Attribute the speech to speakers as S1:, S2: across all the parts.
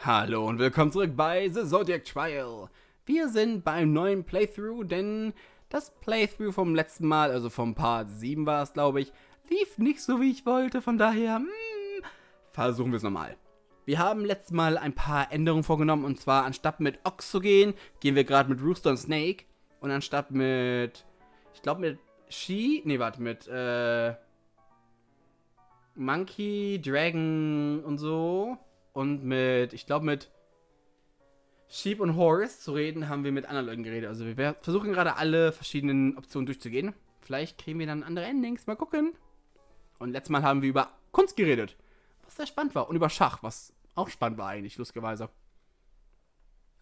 S1: Hallo und willkommen zurück bei The Zodiac Trial. Wir sind beim neuen Playthrough, denn das Playthrough vom letzten Mal, also vom Part 7 war es, glaube ich, lief nicht so, wie ich wollte. Von daher, versuchen wir es nochmal. Wir haben letztes Mal ein paar Änderungen vorgenommen, und zwar anstatt mit Ochs zu gehen, gehen wir gerade mit Rooster und Snake. Und anstatt mit, ich glaube mit mit Monkey, Dragon und so. Und mit, ich glaube mit Sheep und Horse zu reden, haben wir mit anderen Leuten geredet. Also wir versuchen gerade alle verschiedenen Optionen durchzugehen. Vielleicht kriegen wir dann andere Endings, mal gucken. Und letztes Mal haben wir über Kunst geredet, was sehr spannend war. Und über Schach, was auch spannend war eigentlich, lustigerweise.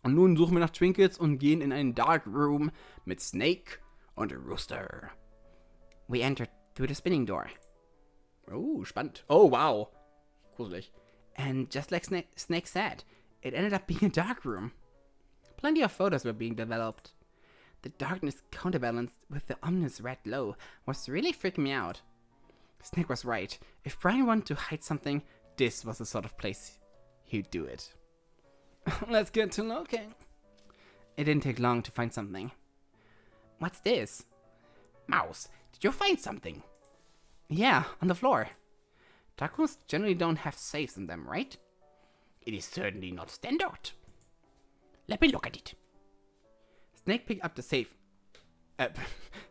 S1: Und nun suchen wir nach Trinkets und gehen in einen Dark Room mit Snake und Rooster. We entered through the spinning door. Oh, spannend. Oh, wow. Gruselig. And just like Snake said, it ended up being a dark room. Plenty of photos were being developed. The darkness counterbalanced with the ominous red glow was really freaking me out. Snake was right. If Brian wanted to hide something, this was the sort of place he'd do it. Let's get to looking. It didn't take long to find something. What's this? Mouse, did you find something? Yeah, on the floor. Dark rooms generally don't have safes in them, right? It is certainly not standard. Let me look at it. Snake picked up the safe.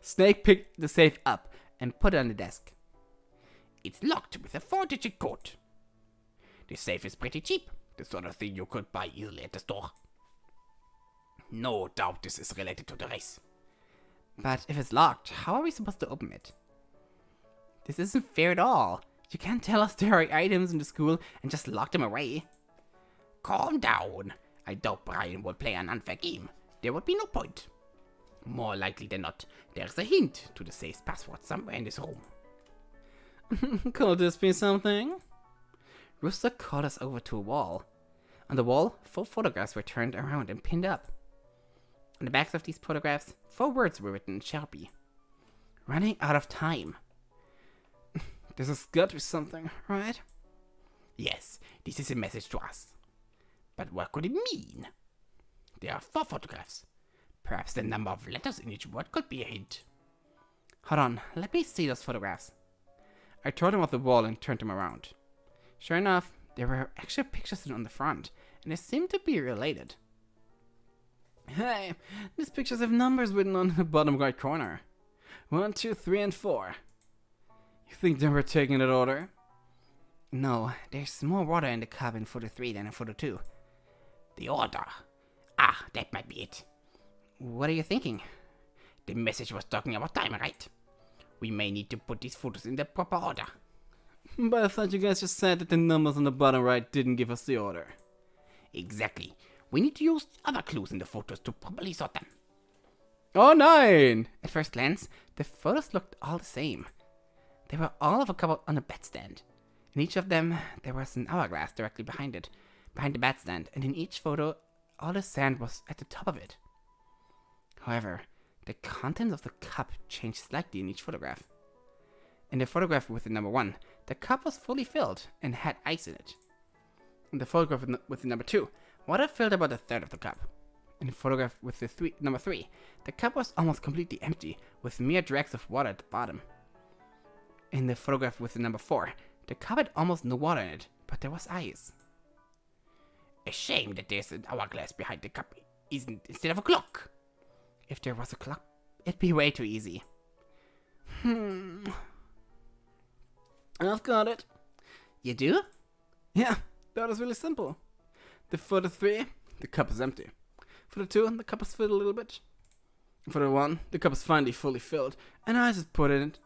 S1: Snake picked the safe up and put it on the desk. It's locked with a 4-digit code. The safe is pretty cheap, the sort of thing you could buy easily at the store. No doubt this is related to the race. But if it's locked, how are we supposed to open it? This isn't fair at all. You can't tell us there are items in the school and just lock them away. Calm down. I doubt Brian will play an unfair game. There would be no point. More likely than not, there's a hint to the safe's password somewhere in this room. Could this be something? Rooster called us over to a wall. On the wall, 4 photographs were turned around and pinned up. On the backs of these photographs, 4 words were written in Sharpie. Running out of time. This has got to be something, right? Yes, this is a message to us. But what could it mean? There are 4 photographs. Perhaps the number of letters in each word could be a hint. Hold on, let me see those photographs. I tore them off the wall and turned them around. Sure enough, there were actual pictures on the front, and they seemed to be related. Hey, these pictures have numbers written on the bottom right corner. 1, 2, 3, and 4. You think they were taken in that order? No, there's more water in the cup in photo 3 than in photo 2. The order? Ah, that might be it. What are you thinking? The message was talking about time, right? We may need to put these photos in the proper order. But I thought you guys just said that the numbers on the bottom right didn't give us the order. Exactly. We need to use other clues in the photos to properly sort them. Oh, nein! At first glance, the photos looked all the same. They were all of a couple on a bedstand. In each of them, there was an hourglass directly behind it, behind the bedstand, and in each photo, all the sand was at the top of it. However, the contents of the cup changed slightly in each photograph. In the photograph with the number 1, the cup was fully filled and had ice in it. In the photograph with the number 2, water filled about a third of the cup. In the photograph with the number 3, the cup was almost completely empty, with mere dregs of water at the bottom. In the photograph with the number 4, the cup had almost no water in it, but there was ice. A shame that there's an hourglass behind the cup instead of a clock. If there was a clock, it'd be way too easy. I've got it. You do? Yeah, that was really simple. The photo 3, the cup is empty. Photo 2, the cup is filled a little bit. Photo 1, the cup is finally fully filled, and ice is put in it.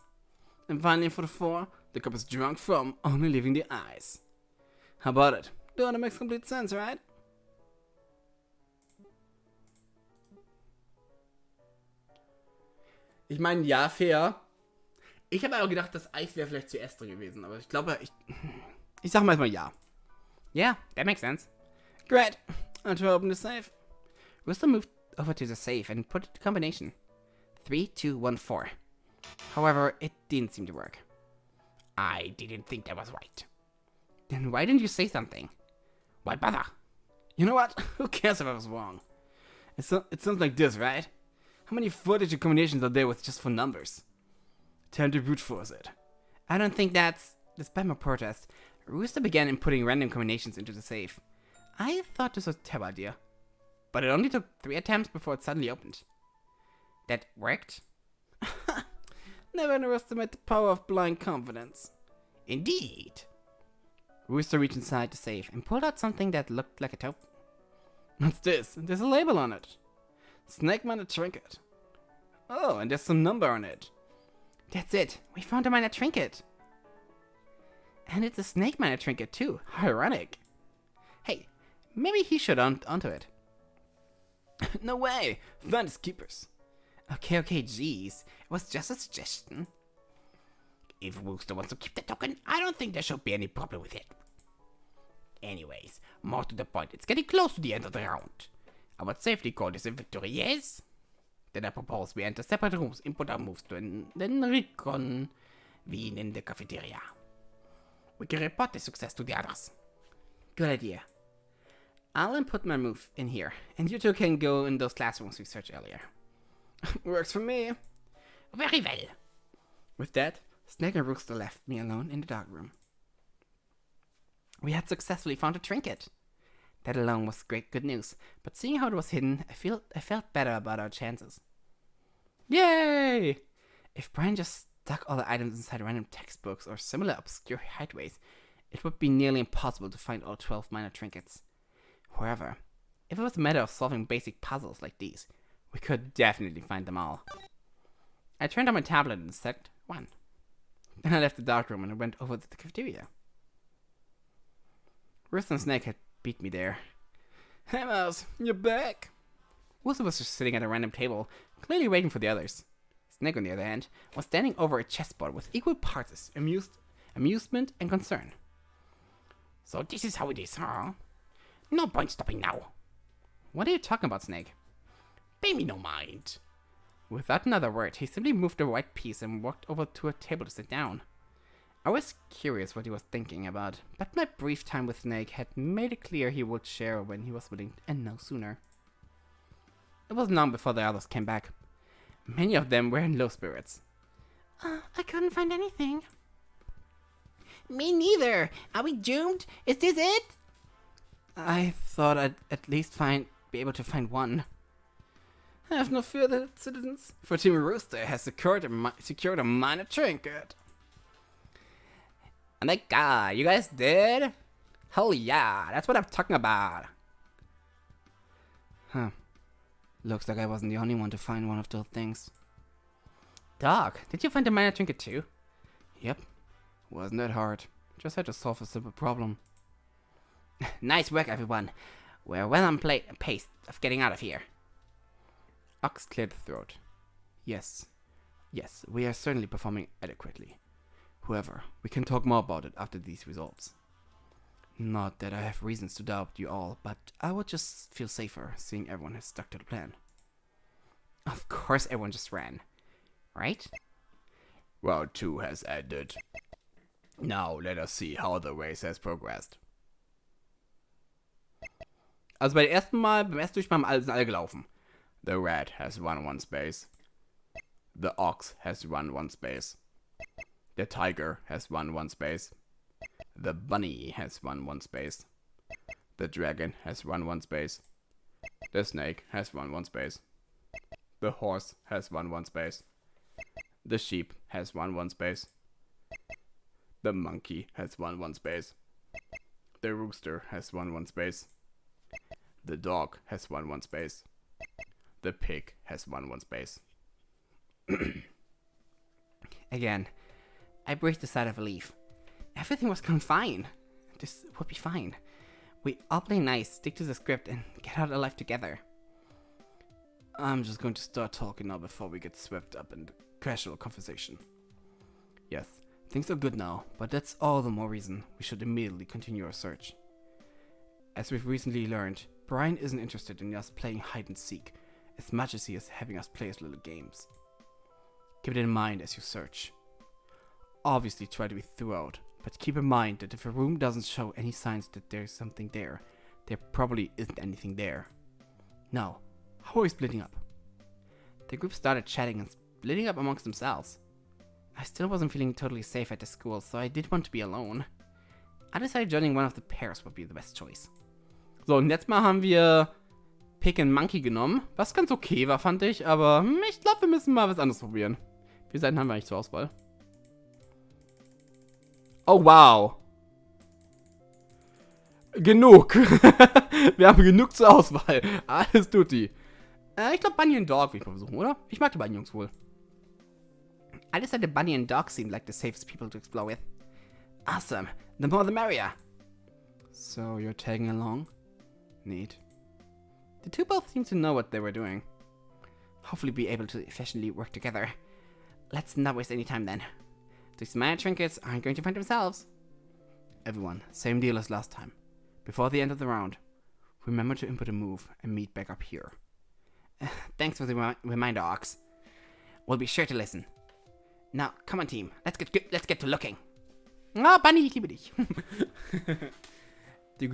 S1: And finally, photo 4, the cup is drunk from only leaving the ice. How about it? That makes complete sense, right? Ich meine, ja, fair. Ich habe aber gedacht, das Eis wäre vielleicht zuerst drin gewesen, aber ich glaube, ich sag mal erstmal ja. Yeah, that makes sense. Great. I'll try to open the safe. Rooster moved over to the safe and put the combination 3, 2, 1, 4. However, it didn't seem to work. I didn't think that was right. Then why didn't you say something? Why bother? You know what? Who cares if I was wrong? It sounds like this, right? How many four-digit combinations are there with just 4 numbers? Time to brute force it. I don't think that's... Despite my protest, Rooster began inputting random combinations into the safe. I thought this was a terrible idea. But it only took 3 attempts before it suddenly opened. That worked? Never underestimate the power of blind confidence. Indeed. Rooster reached inside the safe and pulled out something that looked like a taupe. What's this? There's a label on it. Snake minor trinket. Oh, and there's some number on it. That's it. We found a minor trinket. And it's a snake minor trinket too. Ironic. Hey, maybe he should onto it. No way. Fun is keepers. Okay, jeez. It was just a suggestion. If Rooster wants to keep the token, I don't think there should be any problem with it. Anyways, more to the point, it's getting close to the end of the round. I would safely call this a victory, yes? Then I propose we enter separate rooms, input our moves, and then reconvene in the cafeteria. We can report the success to the others. Good idea. I'll input my move in here, and you two can go in those classrooms we searched earlier. Works for me. Very well. With that, Snake and Rooster left me alone in the dark room. We had successfully found a trinket. That alone was good news, but seeing how it was hidden, I felt better about our chances. Yay! If Brian just stuck all the items inside random textbooks or similar obscure hideaways, it would be nearly impossible to find all 12 minor trinkets. However, if it was a matter of solving basic puzzles like these, we could definitely find them all. I turned on my tablet and set 1. Then I left the dark room and I went over to the cafeteria. Rooster and Snake had beat me there. Hey Mouse, you're back! Rooster was just sitting at a random table, clearly waiting for the others. Snake, on the other hand, was standing over a chessboard with equal parts of amusement and concern. So this is how it is, huh? No point stopping now. What are you talking about, Snake? Pay me no mind. Without another word, he simply moved the white piece and walked over to a table to sit down. I was curious what he was thinking about, but my brief time with Snake had made it clear he would share when he was willing, and no sooner. It wasn't long before the others came back. Many of them were in low spirits. I couldn't find anything. Me neither. Are we doomed? Is this it? I thought I'd at least be able to find one. Have no fear, the citizens, for Team Rooster has secured a minor trinket. Oh my god, you guys did? Hell yeah, that's what I'm talking about. Huh. Looks like I wasn't the only one to find one of those things. Doc, did you find the minor trinket too? Yep. Wasn't that hard. Just had to solve a simple problem. Nice work, everyone. We're well on pace of getting out of here. Ox cleared the throat. Yes, we are certainly performing adequately. However, we can talk more about it after these results. Not that I have reasons to doubt you all, but I would just feel safer seeing everyone has stuck to the plan. Of course everyone just ran, right? Round 2 has ended. Now let us see how the race has progressed. Also beim ersten Durchmachen sind alle gelaufen. The rat has run 1 space. The ox has run 1 space. The tiger has run 1 space. The bunny has run 1 space. The dragon has run 1 space. The snake has run 1 space. The horse has run 1 space. The sheep has run 1 space. The monkey has run 1 space. The rooster has run 1 space. The dog has run 1 space. The pig has run 1 space. Again, I breathed a sigh of relief. Everything was going fine. This would be fine. We all play nice, stick to the script, and get out alive together. I'm just going to start talking now before we get swept up in the casual conversation. Yes, things are good now, but that's all the more reason we should immediately continue our search. As we've recently learned, Brian isn't interested in us playing hide and seek as much as he is having us play his little games. Keep it in mind as you search. Obviously try to be thorough, but keep in mind that if a room doesn't show any signs that there's something there, There probably isn't anything there. No. How are we splitting up? The group started chatting and splitting up amongst themselves. I still wasn't feeling totally safe at the school, so I did want to be alone. I decided joining one of the pairs would be the best choice. So, und jetzt mal haben wir Pig and Monkey genommen, was ganz okay war, fand ich, aber ich glaube, wir müssen mal was anderes probieren. Wie viele Seiten haben wir eigentlich zur Auswahl? Oh, wow. Genug. Wir haben genug zur Auswahl. Alles tutti. Ich glaube, Bunny and Dog will ich mal versuchen, oder? Ich mag die beiden Jungs wohl. I decided Bunny and Dog seemed like the safest people to explore with. Awesome. The more the merrier. So, you're tagging along? Neat. The two both seemed to know what they were doing. Hopefully be able to efficiently work together. Let's not waste any time then. These minor trinkets aren't going to find themselves. Everyone, same deal as last time. Before the end of the round, remember to input a move and meet back up here. Thanks for the reminder, Ox. We'll be sure to listen. Now, come on, team. Let's get to looking. Ah, Bunny, ich liebe dich. The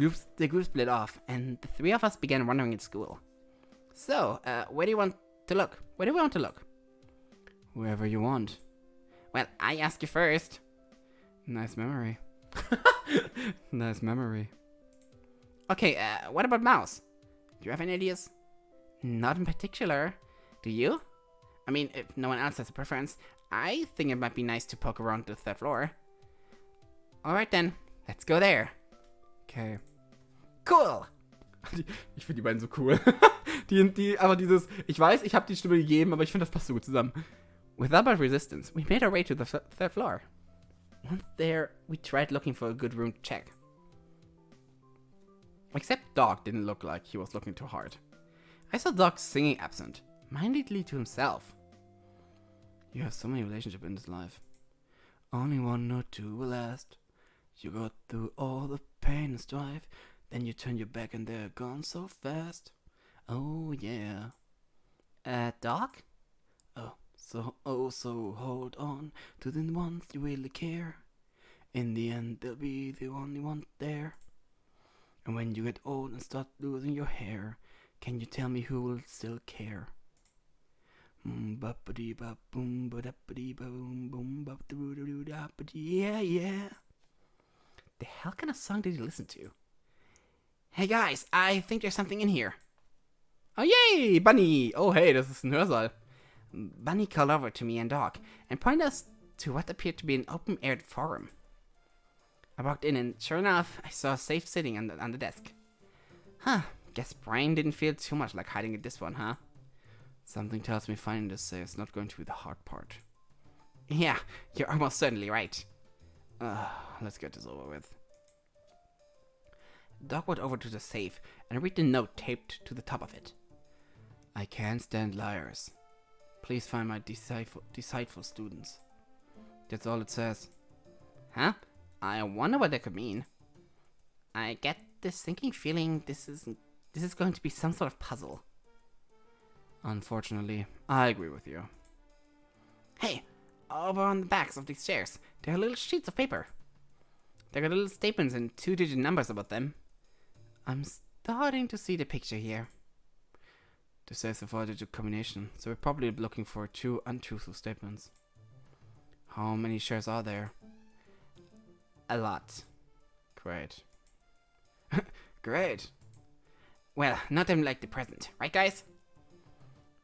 S1: group split off, and the three of us began wandering in school. So, where do you want to look? Where do we want to look? Wherever you want. Well, I ask you first. Nice memory. Nice memory. Okay, what about Mouse? Do you have any ideas? Not in particular. Do you? I mean, if no one else has a preference, I think it might be nice to poke around the third floor. Alright then, let's go there. Okay. Cool! Ich finde die beiden so cool. Aber dieses, ich weiß, ich habe die Stimme gegeben, aber ich finde, das passt so gut zusammen. Without much resistance, we made our way to the third floor. Once there, we tried looking for a good room to check. Except Dog didn't look like he was looking too hard. I saw Dog singing absent, mindedly to himself. You have so many relationships in this life. Only one or two will last. You got through all the pain and strife, then you turn your back and they're gone so fast. Oh yeah. Dog? So hold on to the ones you really care. In the end, they'll be the only one there. And when you get old and start losing your hair, can you tell me who will still care? Yeah, yeah. The hell kind of song did you listen to? Hey guys, I think there's something in here. Oh yay, Bunny! Oh hey, das ist ein Hörsaal. Bunny called over to me and Dog and pointed us to what appeared to be an open-aired forum. I walked in and sure enough, I saw a safe sitting on the desk. Huh, guess Brian didn't feel too much like hiding at this one, huh? Something tells me finding this safe is not going to be the hard part. Yeah, you're almost certainly right. Let's get this over with. Dog went over to the safe and read the note taped to the top of it. I can't stand liars. Please find my deceitful students. That's all it says. Huh? I wonder what that could mean. I get this sinking feeling this is going to be some sort of puzzle. Unfortunately, I agree with you. Hey, over on the backs of these chairs, there are little sheets of paper. There are little statements and 2-digit numbers about them. I'm starting to see the picture here. This says a 4-digit combination, so we're probably looking for 2 untruthful statements. How many shares are there? A lot. Great. Great. Well, not them like the present, right guys?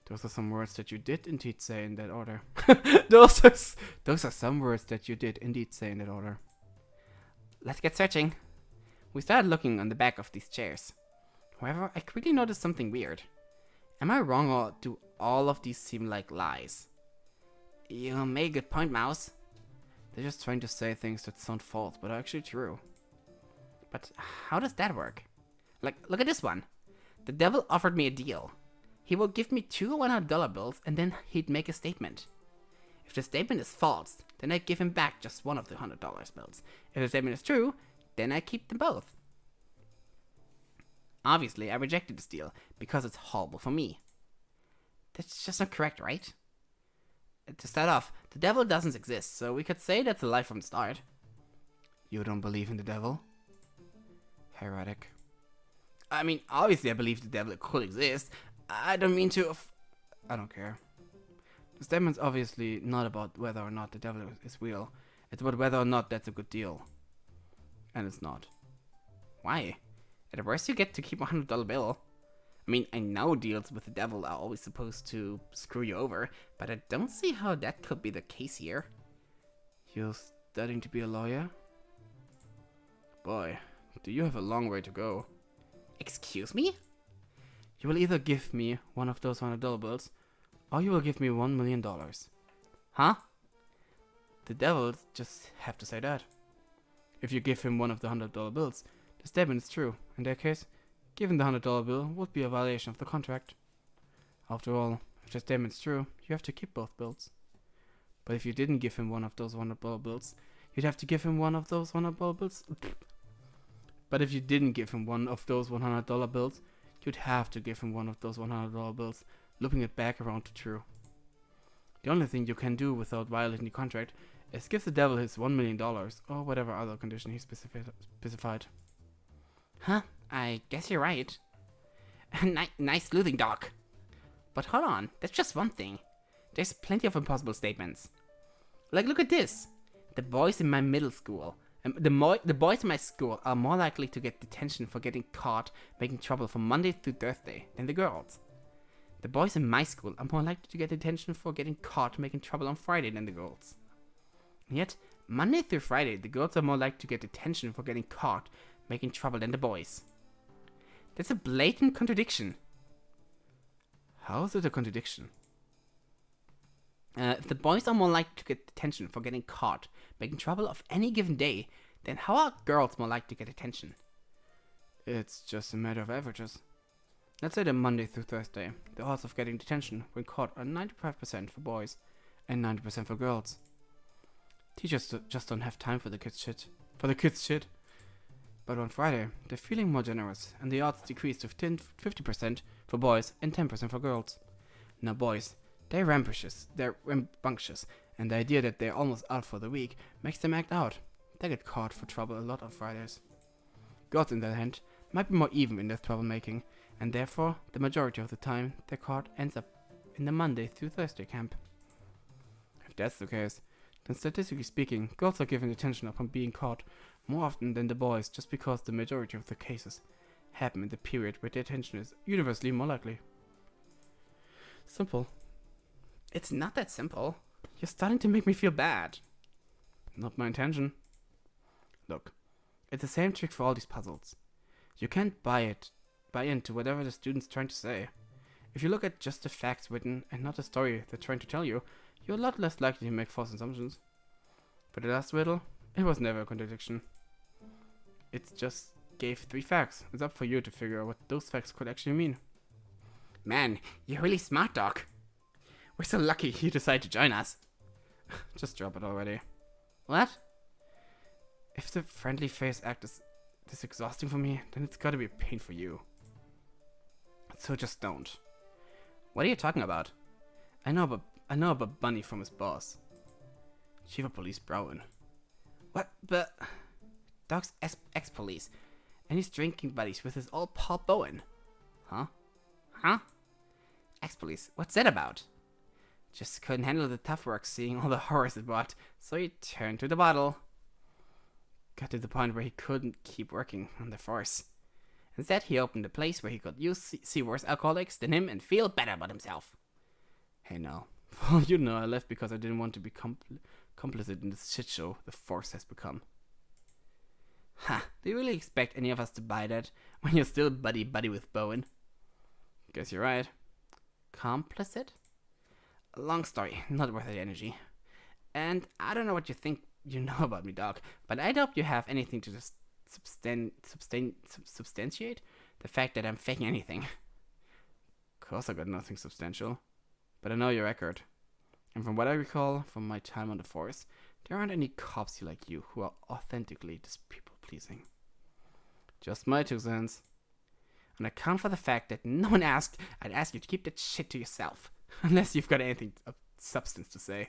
S1: Those are some words that you did indeed say in that order. Those are some words that you did indeed say in that order. Let's get searching. We started looking on the back of these chairs. However, I quickly noticed something weird. Am I wrong, or do all of these seem like lies? You made a good point, Mouse. They're just trying to say things that sound false, but are actually true. But how does that work? Like, look at this one. The devil offered me a deal. He will give me 2 $100 bills and then he'd make a statement. If the statement is false, then I give him back just one of the $100 bills. If the statement is true, then I keep them both. Obviously, I rejected this deal because it's horrible for me. That's just not correct, right? To start off, the devil doesn't exist, so we could say that's a lie from the start. You don't believe in the devil? Heretic. I mean, obviously I believe the devil could exist. I don't mean to... I don't care. The statement's obviously not about whether or not the devil is real. It's about whether or not that's a good deal. And it's not. Why? At worst you get to keep a $100 bill. I mean, I know deals with the devil are always supposed to screw you over, but I don't see how that could be the case here. You're studying to be a lawyer? Boy, do you have a long way to go. Excuse me? You will either give me one of those $100 bills, or you will give me $1 million. Huh? The devils just have to say that. If you give him one of the $100 bills, the statement is true. In that case, giving the $100 bill would be a violation of the contract. After all, if the statement's true, you have to keep both bills. But if you didn't give him one of those $100 bills, you'd have to give him one of those $100 bills. But if you didn't give him one of those $100 bills, you'd have to give him one of those $100 bills, looping it back around to true. The only thing you can do without violating the contract is give the devil his $1 million, or whatever other condition he specified. Huh, I guess you're right. Nice sleuthing, Doc. But hold on, that's just one thing. There's plenty of impossible statements. Like, look at this. The boys in my middle school, the boys in my school are more likely to get detention for getting caught making trouble from Monday through Thursday than the girls. The boys in my school are more likely to get detention for getting caught making trouble on Friday than the girls. And yet, Monday through Friday, the girls are more likely to get detention for getting caught making trouble than the boys. That's a blatant contradiction. How is it a contradiction? If the boys are more likely to get detention for getting caught making trouble of any given day, then how are girls more likely to get detention? It's just a matter of averages. Let's say that Monday through Thursday, the odds of getting detention when caught are 95% for boys and 90% for girls. Teachers just don't have time for the kids' shit. But on Friday, they're feeling more generous, and the odds decrease to 50% for boys and 10% for girls. Now boys, they're rambunctious, and the idea that they're almost out for the week makes them act out. They get caught for trouble a lot on Fridays. Girls, on the other hand, might be more even in their troublemaking, and therefore, the majority of the time they're caught ends up in the Monday through Thursday camp. If that's the case, then statistically speaking, girls are given attention upon being caught more often than the boys, just because the majority of the cases happen in the period where the attention is universally more likely. Simple. It's not that simple. You're starting to make me feel bad. Not my intention. Look, it's the same trick for all these puzzles. You can't buy into whatever the student's trying to say. If you look at just the facts written and not the story they're trying to tell you, you're a lot less likely to make false assumptions. For the last riddle, it was never a contradiction. It just gave 3 facts. It's up for you to figure out what those facts could actually mean. Man, you're really smart, Doc. We're so lucky you decided to join us. Just drop it already. What? If the friendly face act is this exhausting for me, then it's gotta be a pain for you. So just don't. What are you talking about? I know about Bunny from his boss, Chief of Police Brown. What? But Doc's ex-police, and he's drinking buddies with his old pal Bowen. Huh? Ex-police? What's that about? Just couldn't handle the tough work seeing all the horrors it brought, so he turned to the bottle. Got to the point where he couldn't keep working on the force. Instead, he opened a place where he could see worse alcoholics than him and feel better about himself. Hey now, well, you know I left because I didn't want to be complicit in this shit show the force has become. Ha, do you really expect any of us to buy that when you're still buddy-buddy with Bowen? Guess you're right. Complicit? A long story, not worth the energy. And I don't know what you think you know about me, Doc, but I doubt you have anything to just substantiate the fact that I'm faking anything. Of course I got nothing substantial, but I know your record. And from what I recall from my time on the force, there aren't any cops like you who are authentically just people-pleasing. Just my 2 cents. On account for the fact that no one asked, I'd ask you to keep that shit to yourself. Unless you've got anything of substance to say.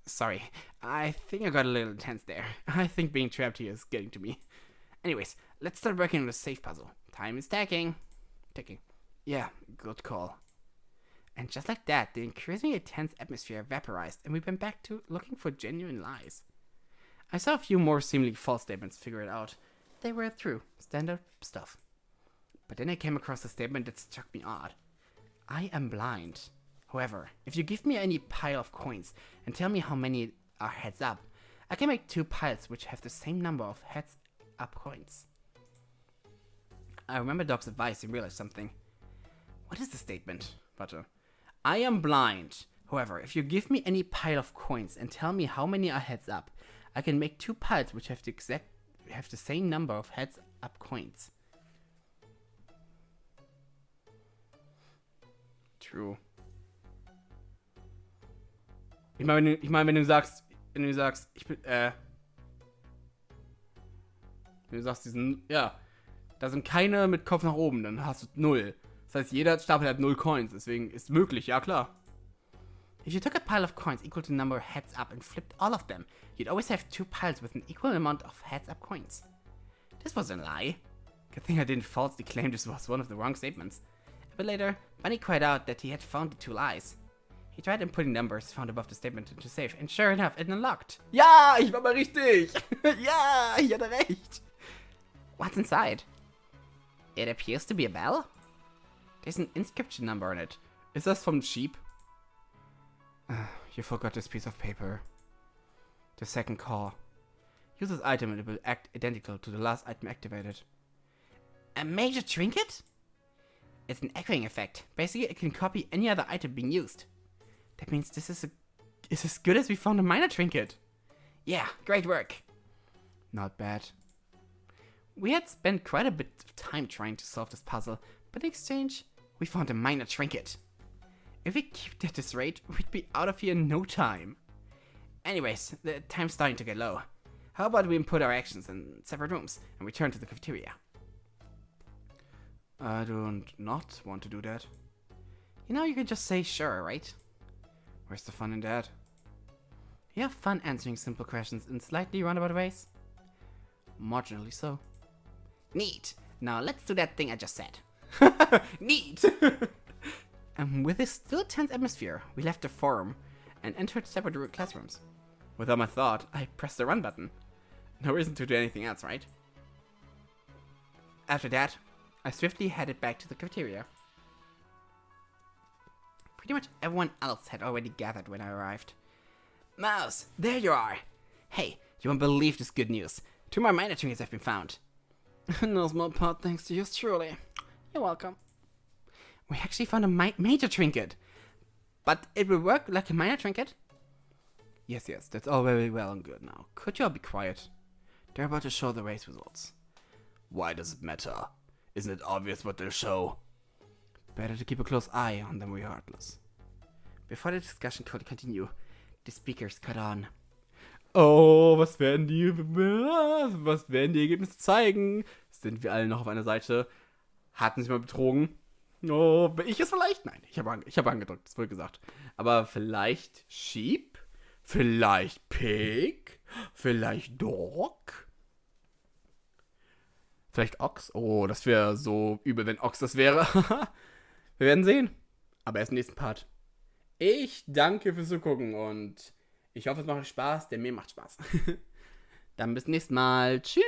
S1: Sorry, I think I got a little intense there. I think being trapped here is getting to me. Anyways, let's start working on the safe puzzle. Time is ticking. Yeah, good call. And just like that, the increasingly tense atmosphere vaporized, and we went back to looking for genuine lies. I saw a few more seemingly false statements figured out. They were true, standard stuff. But then I came across a statement that struck me odd. I am blind. However, if you give me any pile of coins and tell me how many are heads up, I can make 2 piles which have the same number of heads up coins. I remember Doc's advice and realized something. What is the statement? Warte. I am blind. However, if you give me any pile of coins and tell me how many are heads up, I can make 2 piles which have the same number of heads up coins. True. Ich meine, wenn du sagst, wenn du sagst, da sind keine mit Kopf nach oben, dann hast du 0. Das heißt, jeder Stapel hat 0 Coins, deswegen ist möglich, ja klar. If you took a pile of coins equal to the number of heads up and flipped all of them, you'd always have 2 piles with an equal amount of heads up coins. This was a lie. Good thing I didn't falsely claim this was one of the wrong statements. A bit later, Bunny cried out that he had found the 2 lies. He tried inputting numbers found above the statement into safe, and sure enough, it unlocked. Ja, ich war mal richtig. Ja, ich hatte recht. What's inside? It appears to be a bell. There's an inscription number on it. Ist das vom Sheep? You forgot this piece of paper. The second call. Use this item and it will act identical to the last item activated. A major trinket? It's an echoing effect. Basically, it can copy any other item being used. That means this is as good as we found a minor trinket. Yeah, great work. Not bad. We had spent quite a bit of time trying to solve this puzzle, but in exchange, we found a minor trinket. If we keep at this rate, we'd be out of here in no time. Anyways, the time's starting to get low. How about we input our actions in separate rooms and return to the cafeteria? I don't not want to do that. You know, you can just say sure, right? Where's the fun in that? You have fun answering simple questions in slightly roundabout ways? Marginally so. Neat! Now let's do that thing I just said. Neat! And with this still tense atmosphere, we left the forum and entered separate classrooms. Without my thought, I pressed the run button. No reason to do anything else, right? After that, I swiftly headed back to the cafeteria. Pretty much everyone else had already gathered when I arrived. Mouse, there you are! Hey, you won't believe this good news. 2 more minor trinkets have been found. No small part thanks to yours truly. You're welcome. We actually found a major trinket. But it will work like a minor trinket? Yes, that's all very well and good now. Could you all be quiet? They're about to show the race results. Why does it matter? Isn't it obvious what they'll show? Better to keep a close eye on them regardless. Before the discussion could continue, the speakers cut on. Oh, was werden die Ergebnisse zeigen? Sind wir alle noch auf einer Seite? Hatten sie mal betrogen? Oh, bin ich es vielleicht? Nein, ich habe angedrückt, das wurde gesagt. Aber vielleicht Sheep? Vielleicht Pig? Vielleicht Dog? Vielleicht Ochs? Oh, das wäre so übel, wenn Ochs das wäre. Wir werden sehen. Aber erst im nächsten Part. Ich danke fürs Zugucken und ich hoffe, es macht euch Spaß, denn mir macht Spaß. Dann bis zum nächsten Mal. Tschüss.